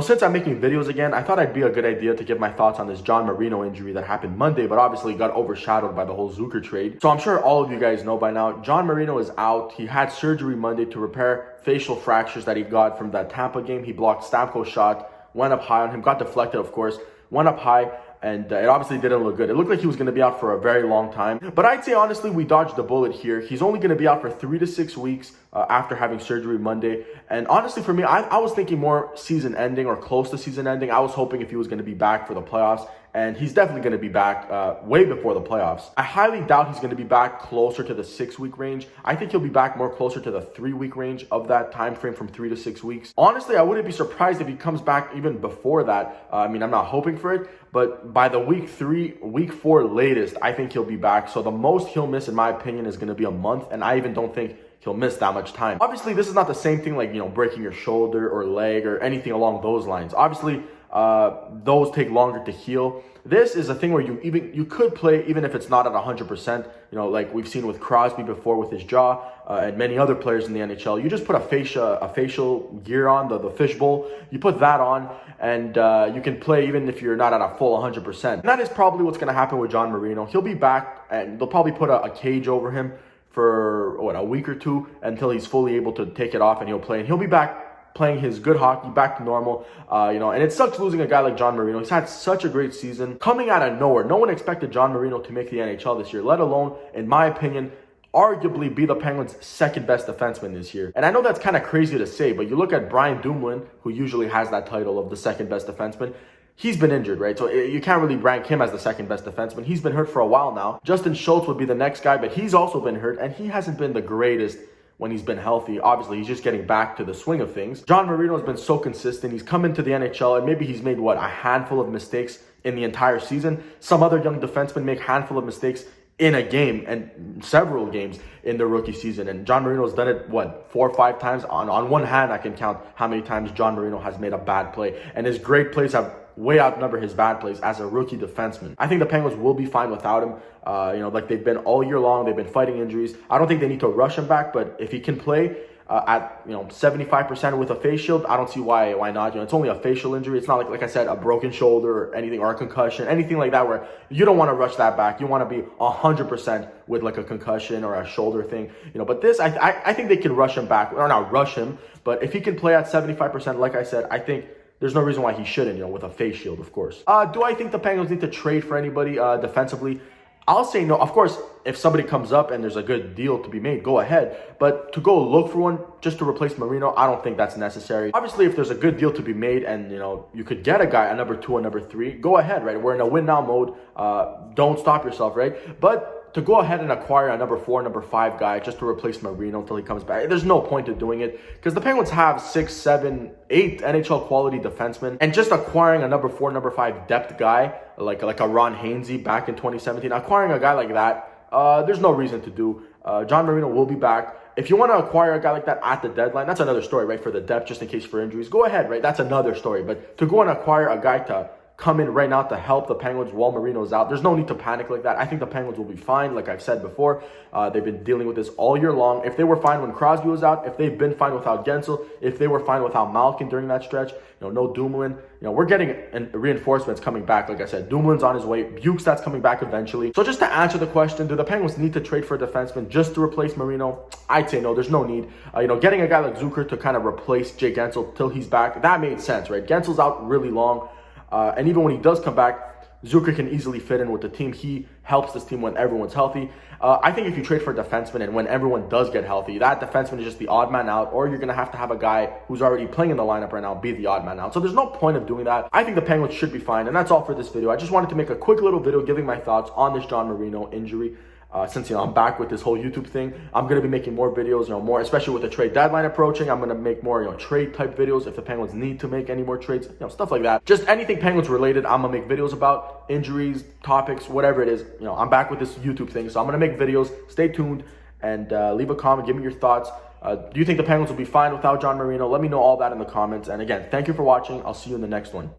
Since I'm making videos again, I thought it'd be a good idea to give my thoughts on this John Marino injury that happened Monday, but obviously got overshadowed by the whole Zucker trade. So I'm sure all of you guys know by now, John Marino is out. He had surgery Monday to repair facial fractures that he got from that Tampa game. He blocked Stamkos' shot, went up high on him, got deflected, of course, went up high, and it obviously didn't look good. It looked like he was going to be out for a very long time. But I'd say, honestly, we dodged the bullet here. He's only going to be out for 3 to 6 weeks after having surgery Monday. And honestly, for me, I was thinking more season ending or close to season ending. I was hoping if he was going to be back for the playoffs. And he's definitely going to be back way before the playoffs. I highly doubt he's going to be back closer to the 6-week range. I think he'll be back more closer to the 3-week range of that time frame from 3 to 6 weeks. Honestly, I wouldn't be surprised if he comes back even before that. I mean, I'm not hoping for it, but by the week 4 latest, I think he'll be back. So the most he'll miss, in my opinion, is going to be a month, and I even don't think he'll miss that much time. Obviously, this is not the same thing like, breaking your shoulder or leg or anything along those lines. Obviously, those take longer to heal. This is a thing where you could play even if it's not at 100%. Like we've seen with Crosby before with his jaw, and many other players in the NHL. You just put a facial gear on, the fishbowl. You put that on, and you can play even if you're not at a full 100%. And that is probably what's going to happen with John Marino. He'll be back, and they'll probably put a cage over him for a week or two until he's fully able to take it off, and he'll play. And he'll be back playing his good hockey, back to normal, and it sucks losing a guy like John Marino. He's had such a great season. Coming out of nowhere, no one expected John Marino to make the NHL this year, let alone, in my opinion, arguably be the Penguins' second best defenseman this year. And I know that's kind of crazy to say, but you look at Brian Dumoulin, who usually has that title of the second best defenseman. He's been injured, right? So you can't really rank him as the second best defenseman. He's been hurt for a while now. Justin Schultz would be the next guy, but he's also been hurt, and he hasn't been the greatest when he's been healthy. Obviously, he's just getting back to the swing of things. John Marino has been so consistent. He's come into the NHL, and maybe he's made, a handful of mistakes in the entire season. Some other young defensemen make a handful of mistakes in a game and several games in the rookie season. And John Marino's done it, 4 or 5 times? On one hand, I can count how many times John Marino has made a bad play. And his great plays have way outnumber his bad plays as a rookie defenseman. I think the Penguins will be fine without him. Like they've been all year long. They've been fighting injuries. I don't think they need to rush him back, but if he can play at 75% with a face shield, I don't see why not. It's only a facial injury. It's not like I said, a broken shoulder or anything, or a concussion, anything like that, where you don't want to rush that back. You want to be 100% with like a concussion or a shoulder thing. But this, I think they can rush him back, or not rush him, but if he can play at 75%, like I said, I think there's no reason why he shouldn't, with a face shield, of course. Do I think the Penguins need to trade for anybody defensively? I'll say no. Of course, if somebody comes up and there's a good deal to be made, go ahead. But to go look for one just to replace Marino, I don't think that's necessary. Obviously, if there's a good deal to be made and, you could get a guy, a number 2, a number 3, go ahead, right? We're in a win-now mode. Don't stop yourself, right? But to go ahead and acquire a number 4, number 5 guy just to replace Marino until he comes back, there's no point to doing it, because the Penguins have 6, 7, 8 NHL quality defensemen, and just acquiring a number 4, number 5 depth guy like a Ron Hainsey back in 2017, acquiring a guy like that, there's no reason to do. John Marino will be back. If you want to acquire a guy like that at the deadline, that's another story, right? For the depth, just in case for injuries, go ahead, right? That's another story. But to go and acquire a guy to come in right now to help the Penguins while Marino's out, there's no need to panic like that. I think the Penguins will be fine, like I've said before. They've been dealing with this all year long. If they were fine when Crosby was out, if they've been fine without Gensel, if they were fine without Malkin during that stretch, no Dumoulin, we're getting reinforcements coming back. Like I said, Dumoulin's on his way. Bukestad's coming back eventually. So just to answer the question, do the Penguins need to trade for a defenseman just to replace Marino? I'd say no, there's no need. Getting a guy like Zucker to kind of replace Jake Gensel till he's back, that made sense, right? Gensel's out really long. And even when he does come back, Zucker can easily fit in with the team. He helps this team when everyone's healthy. I think if you trade for a defenseman and when everyone does get healthy, that defenseman is just the odd man out, or you're going to have a guy who's already playing in the lineup right now be the odd man out. So there's no point of doing that. I think the Penguins should be fine. And that's all for this video. I just wanted to make a quick little video giving my thoughts on this John Marino injury. Since I'm back with this whole YouTube thing, I'm going to be making more videos, more, especially with the trade deadline approaching. I'm going to make more, trade type videos if the Penguins need to make any more trades, stuff like that. Just anything Penguins related, I'm going to make videos about, injuries, topics, whatever it is. I'm back with this YouTube thing, so I'm going to make videos. Stay tuned and leave a comment. Give me your thoughts. Do you think the Penguins will be fine without John Marino? Let me know all that in the comments. And again, thank you for watching. I'll see you in the next one.